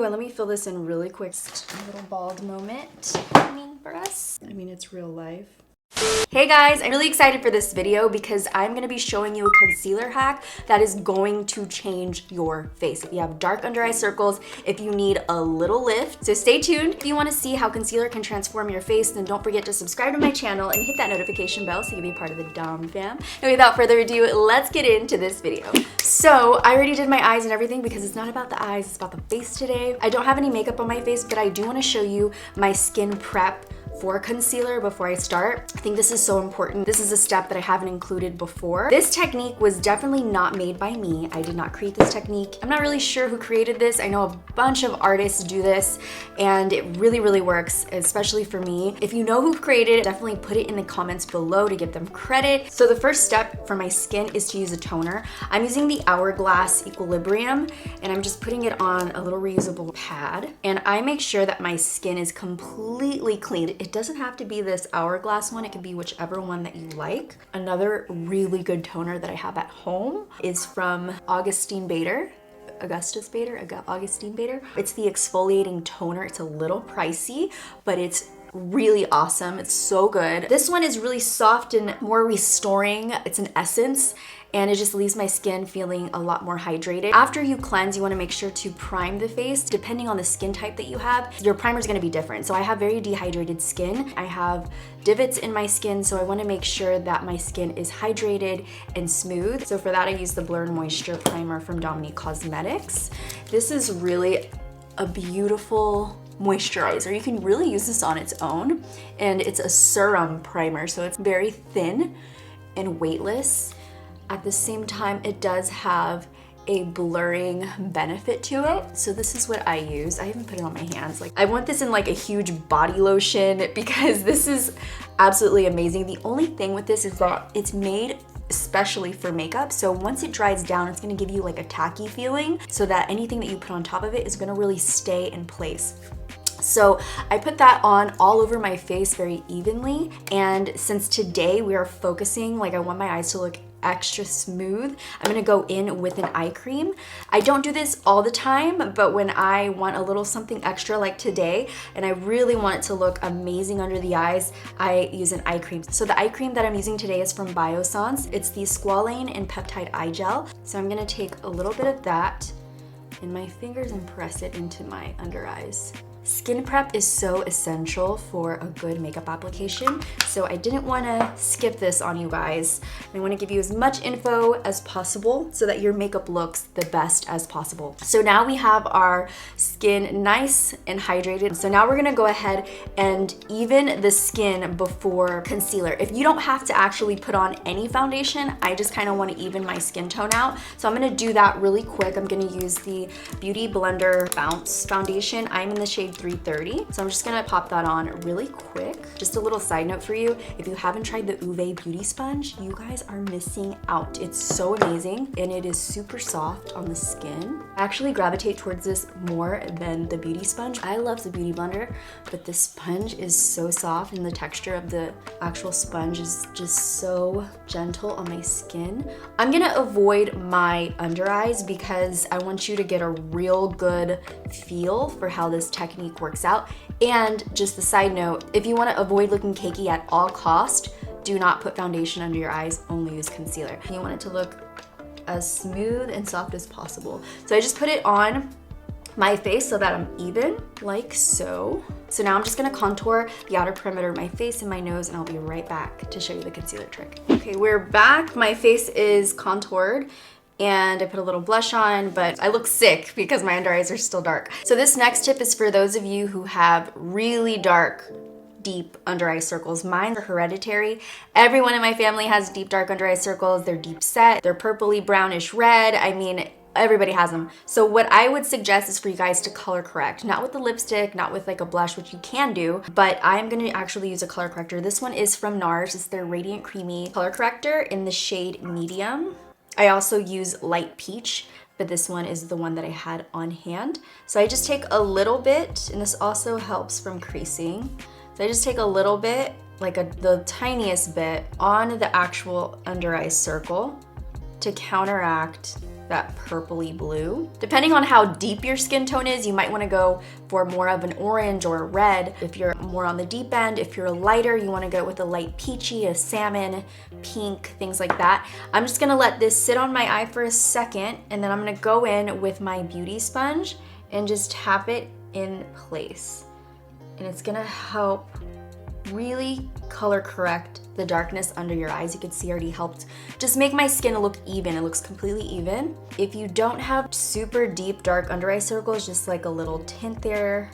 and let me fill this in really quick. Just a little bald moment happening for us. I mean, it's real life. Hey guys, I'm really excited for this video because I'm going to be showing you a concealer hack that is going to change your face. If you have dark under eye circles, if you need a little lift, so stay tuned. If you want to see how concealer can transform your face, then don't forget to subscribe to my channel and hit that notification bell so you can be part of the Dom fam. And without further ado, let's get into this video. So I already did my eyes and everything because it's not about the eyes, it's about the face today. I don't have any makeup on my face, but I do want to show you my skin prep for concealer before I start. I think this is so important. This is a step that I haven't included before. This technique was definitely not made by me. I did not create this technique. I'm not really sure who created this. I know a bunch of artists do this and it really, really works, especially for me. If you know who created it, definitely put it in the comments below to give them credit. So the first step for my skin is to use a toner. I'm using the Hourglass Equilibrium and I'm just putting it on a little reusable pad. And I make sure that my skin is completely clean. It doesn't have to be this Hourglass one, it can be whichever one that you like. Another really good toner that I have at home is from Augustine Bader. Augustine Bader. It's the exfoliating toner. It's a little pricey, but it's really awesome. It's so good. This one is really soft and more restoring. It's an essence and it just leaves my skin feeling a lot more hydrated. After you cleanse, you wanna make sure to prime the face. Depending on the skin type that you have, your primer is gonna be different. So I have very dehydrated skin. I have divots in my skin, so I wanna make sure that my skin is hydrated and smooth. So for that, I use the Blur and Moisture Primer from Dominique Cosmetics. This is really a beautiful moisturizer. You can really use this on its own, and it's a serum primer, so it's very thin and weightless. At the same time, it does have a blurring benefit to it. So this is what I use. I even put it on my hands. Like, I want this in like a huge body lotion because this is absolutely amazing. The only thing with this is that it's made especially for makeup. So once it dries down, it's gonna give you like a tacky feeling so that anything that you put on top of it is gonna really stay in place. So I put that on all over my face very evenly. And since today we are focusing, like I want my eyes to look extra smooth, I'm gonna go in with an eye cream. I don't do this all the time, but when I want a little something extra like today, and I really want it to look amazing under the eyes, I use an eye cream. So the eye cream that I'm using today is from Biossance. It's the Squalane Peptide Eye Gel. So I'm gonna take a little bit of that in my fingers and press it into my under eyes. Skin prep is so essential for a good makeup application, so I didn't want to skip this on you guys. I want to give you as much info as possible so that your makeup looks the best as possible. So now we have our skin nice and hydrated. So now we're going to go ahead and even the skin before concealer. If you don't have to actually put on any foundation, I just kind of want to even my skin tone out. So I'm going to do that really quick. I'm going to use the Beauty Blender Bounce Foundation. I'm in the shade 330. So I'm just gonna pop that on really quick. Just a little side note for you, if you haven't tried the Uve Beauty Sponge, you guys are missing out. It's so amazing and it is super soft on the skin. I actually gravitate towards this more than the Beauty Sponge. I love the Beauty Blender, but the sponge is so soft and the texture of the actual sponge is just so gentle on my skin. I'm gonna avoid my under eyes because I want you to get a real good feel for how this technique works out. And just a side note, if you want to avoid looking cakey at all cost, do not put foundation under your eyes, only use concealer. You want it to look as smooth and soft as possible. So I just put it on my face so that I'm even, like so. So now I'm just gonna contour the outer perimeter of my face and my nose, and I'll be right back to show you the concealer trick. Okay, we're back. My face is contoured and I put a little blush on, but I look sick because my under eyes are still dark. So this next tip is for those of you who have really dark, deep under eye circles. Mine are hereditary. Everyone in my family has deep, dark under eye circles. They're deep set, they're purpley, brownish red. I mean, everybody has them. So what I would suggest is for you guys to color correct, not with the lipstick, not with like a blush, which you can do, but I'm gonna actually use a color corrector. This one is from NARS. It's their Radiant Creamy color corrector in the shade medium. I also use light peach, but this one is the one that I had on hand. So I just take a little bit, and this also helps from creasing. So I just take a little bit, like the tiniest bit, on the actual under eye circle to counteract that purpley blue. Depending on how deep your skin tone is, you might want to go for more of an orange or a red. If you're more on the deep end, if you're lighter, you want to go with a light peachy, a salmon, pink, things like that. I'm just gonna let this sit on my eye for a second, and then I'm gonna go in with my beauty sponge and just tap it in place. And it's gonna help really color correct the darkness under your eyes. You can see already helped just make my skin look even. It looks completely even. If you don't have super deep dark under eye circles, just like a little tint there,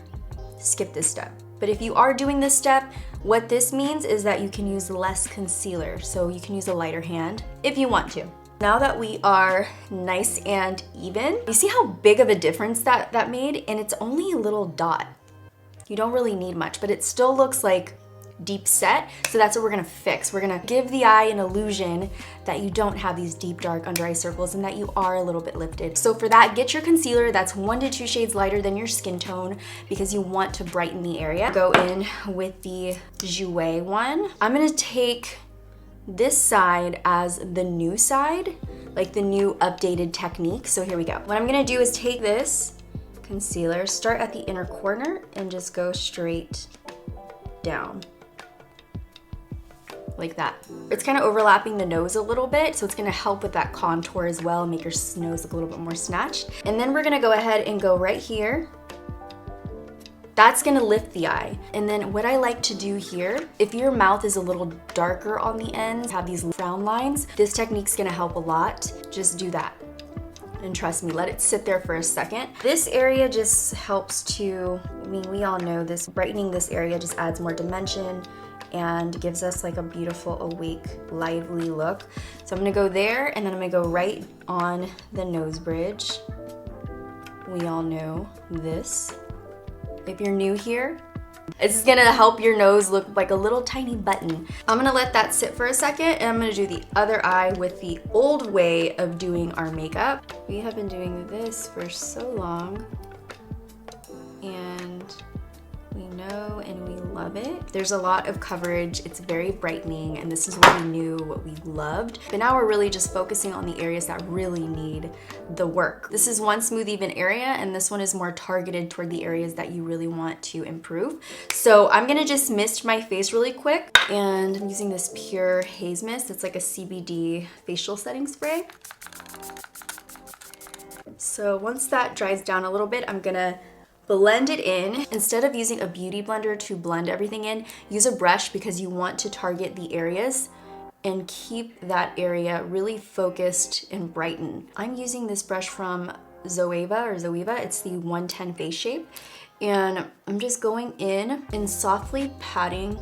skip this step. But if you are doing this step, what this means is that you can use less concealer. So you can use a lighter hand if you want to. Now that we are nice and even, you see how big of a difference that made? And it's only a little dot. You don't really need much, but it still looks like deep set. So that's what we're gonna fix. We're gonna give the eye an illusion that you don't have these deep dark under eye circles and that you are a little bit lifted. So for that, get your concealer that's 1 to 2 shades lighter than your skin tone because you want to brighten the area. Go in with the Jouer one. I'm gonna take this side as the new side, like the new updated technique. So here we go. What I'm gonna do is take this concealer, start at the inner corner and just go straight down. Like that. It's kind of overlapping the nose a little bit, so it's gonna help with that contour as well and make your nose look a little bit more snatched. And then we're gonna go ahead and go right here. That's gonna lift the eye. And then what I like to do here, if your mouth is a little darker on the ends, have these frown lines, this technique's gonna help a lot. Just do that. And trust me, let it sit there for a second. This area just helps to, I mean, we all know this, brightening this area just adds more dimension and gives us like a beautiful, awake, lively look. So I'm gonna go there and then I'm gonna go right on the nose bridge. We all know this. If you're new here, it's gonna help your nose look like a little tiny button. I'm gonna let that sit for a second and I'm gonna do the other eye with the old way of doing our makeup. We have been doing this for so long and we know and we love it. There's a lot of coverage, it's very brightening, and this is what we knew, what we loved. But now we're really just focusing on the areas that really need the work. This is one smooth, even area, and this one is more targeted toward the areas that you really want to improve. So I'm gonna just mist my face really quick, and I'm using this Pure Haze Mist. It's like a CBD facial setting spray. So once that dries down a little bit, I'm gonna blend it in. Instead of using a beauty blender to blend everything in, use a brush because you want to target the areas and keep that area really focused and brightened. I'm using this brush from Zoeva. It's the 110 Face Shape. And I'm just going in and softly patting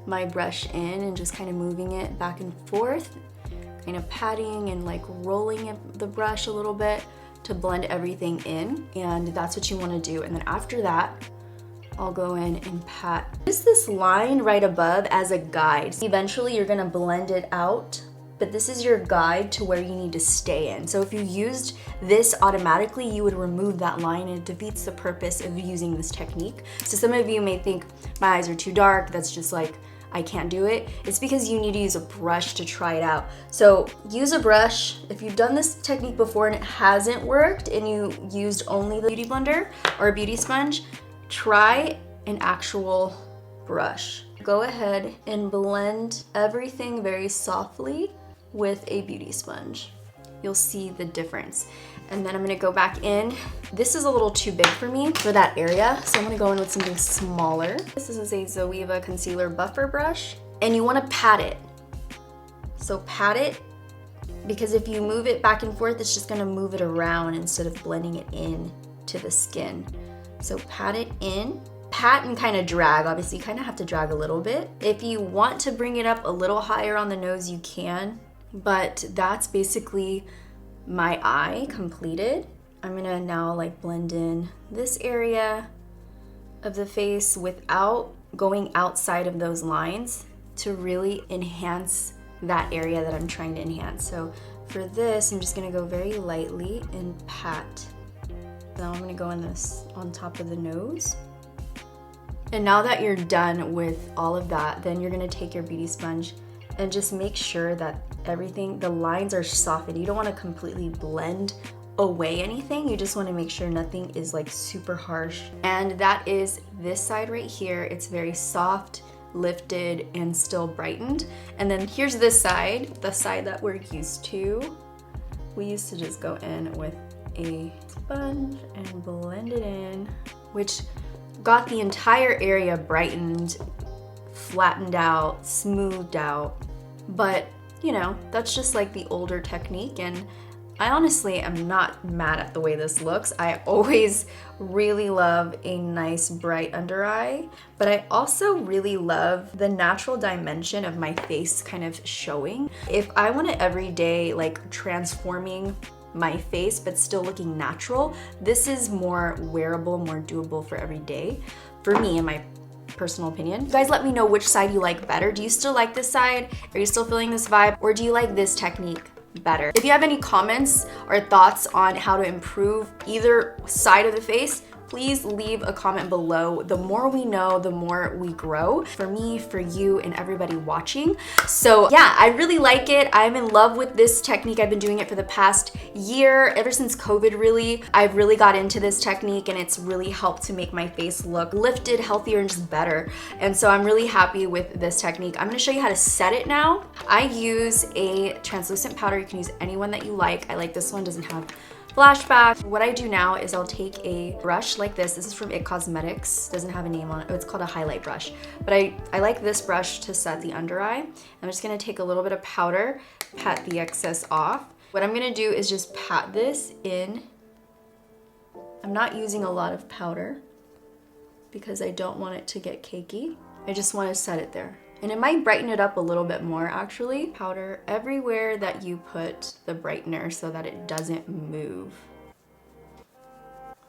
my brush in and just kind of moving it back and forth, kind of patting and like rolling the brush a little bit to blend everything in, and that's what you want to do. And then after that, I'll go in and pat just this line right above as a guide. Eventually you're gonna blend it out, but this is your guide to where you need to stay in. So if you used this automatically, you would remove that line and it defeats the purpose of using this technique. So some of you may think my eyes are too dark, that's just like, I can't do it. It's because you need to use a brush to try it out. So use a brush. If you've done this technique before and it hasn't worked and you used only the beauty blender or a beauty sponge, try an actual brush. Go ahead and blend everything very softly with a beauty sponge. You'll see the difference. And then I'm gonna go back in. This is a little too big for me for that area, so I'm gonna go in with something smaller. This is a Zoeva Concealer Buffer Brush, and you wanna pat it. So pat it, because if you move it back and forth, it's just gonna move it around instead of blending it in to the skin. So pat it in. Pat and kind of drag. Obviously, you kind of have to drag a little bit. If you want to bring it up a little higher on the nose, you can, but that's basically my eye completed. I'm gonna now like blend in this area of the face without going outside of those lines to really enhance that area that I'm trying to enhance. So for this, I'm just gonna go very lightly and pat. Now I'm gonna go in this on top of the nose. And now that you're done with all of that, then you're gonna take your beauty sponge and just make sure that everything, the lines are softened. You don't want to completely blend away anything. You just want to make sure nothing is like super harsh. And that is this side right here. It's very soft, lifted, and still brightened. And then here's this side, the side that we're used to. We used to just go in with a sponge and blend it in, which got the entire area brightened, flattened out, smoothed out. But you know, that's just like the older technique, and I honestly am not mad at the way this looks. I always really love a nice bright under eye, but I also really love the natural dimension of my face kind of showing. If I want to everyday like transforming my face but still looking natural, this is more wearable, more doable for every day for me, in my personal opinion. You guys let me know which side you like better. Do you still like this side? Are you still feeling this vibe? Or do you like this technique better? If you have any comments or thoughts on how to improve either side of the face, please leave a comment below. The more we know, the more we grow, for me, for you, and everybody watching. So yeah, I really like it. I'm in love with this technique. I've been doing it for the past year, ever since COVID really. I've really got into this technique, and it's really helped to make my face look lifted, healthier, and just better. And so I'm really happy with this technique. I'm gonna show you how to set it now. I use a translucent powder. You can use any one that you like. I like this one, doesn't have flashback. What I do now is I'll take a brush like this. This is from Cosmetics. Doesn't have a name on it. Oh, it's called a highlight brush. But I like this brush to set the under eye. I'm just gonna take a little bit of powder, pat the excess off. What I'm gonna do is just pat this in. I'm not using a lot of powder because I don't want it to get cakey. I just want to set it there. And it might brighten it up a little bit more actually. Powder everywhere that you put the brightener so that it doesn't move.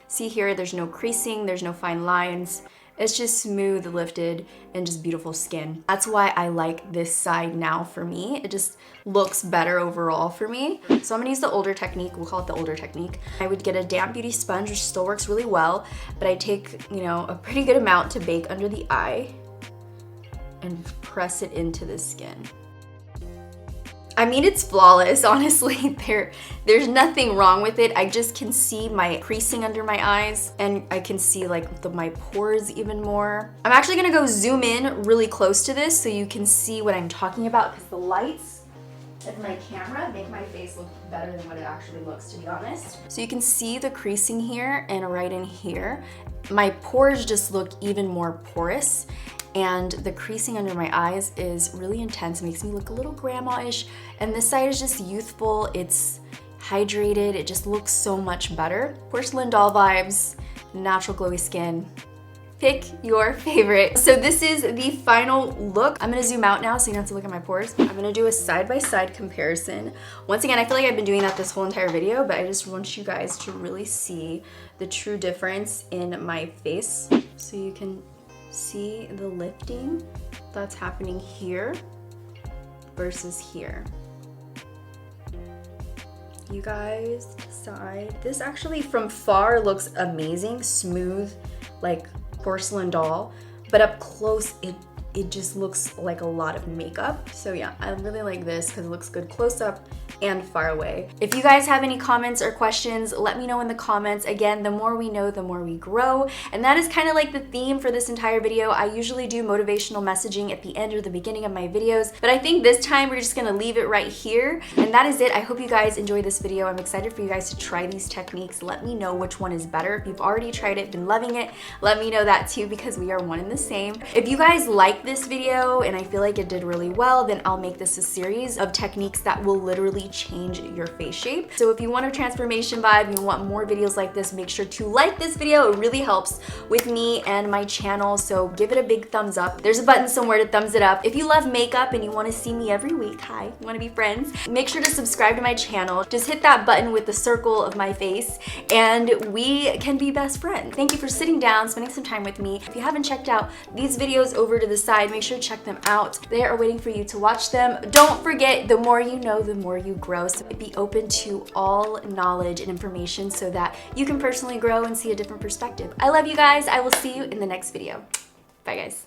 See here, there's no creasing, there's no fine lines. It's just smooth, lifted, and just beautiful skin. That's why I like this side now for me. It just looks better overall for me. So I'm gonna use the older technique. We'll call it the older technique. I would get a damp beauty sponge, which still works really well, but I take, you know, a pretty good amount to bake under the eye and press it into the skin. I mean, it's flawless, honestly. There's nothing wrong with it. I just can see my creasing under my eyes, and I can see like my pores even more. I'm actually gonna go zoom in really close to this so you can see what I'm talking about, because the lights of my camera make my face look better than what it actually looks, to be honest. So you can see the creasing here and right in here. My pores just look even more porous, and the creasing under my eyes is really intense. It makes me look a little grandma-ish, and this side is just youthful. It's hydrated. It just looks so much better. Porcelain doll vibes, natural glowy skin. Pick your favorite. So this is the final look. I'm gonna zoom out now so you don't have to look at my pores. I'm gonna do a side-by-side comparison. Once again, I feel like I've been doing that this whole entire video, but I just want you guys to really see the true difference in my face. So you can see the lifting that's happening here versus here. You guys decide. This actually from far looks amazing, smooth, like porcelain doll, but up close it just looks like a lot of makeup. So yeah, I really like this because it looks good close up and far away. If you guys have any comments or questions, let me know in the comments. Again, the more we know, the more we grow. And that is kind of like the theme for this entire video. I usually do motivational messaging at the end or the beginning of my videos, but I think this time we're just gonna leave it right here. And that is it. I hope you guys enjoyed this video. I'm excited for you guys to try these techniques. Let me know which one is better. If you've already tried it, been loving it, let me know that too, because we are one and the same. If you guys like this video and I feel like it did really well, then I'll make this a series of techniques that will literally change your face shape. So if you want a transformation vibe, you want more videos like this, make sure to like this video. It really helps with me and my channel, so give it a big thumbs up. There's a button somewhere to thumbs it up. If you love makeup and you want to see me every week, hi, you want to be friends, make sure to subscribe to my channel. Just hit that button with the circle of my face and we can be best friends. Thank you for sitting down, spending some time with me. If you haven't checked out these videos over to the side, make sure to check them out. They are waiting for you to watch them. Don't forget, the more you know, the more you grow. So be open to all knowledge and information so that you can personally grow and see a different perspective. I love you guys. I will see you in the next video. Bye guys.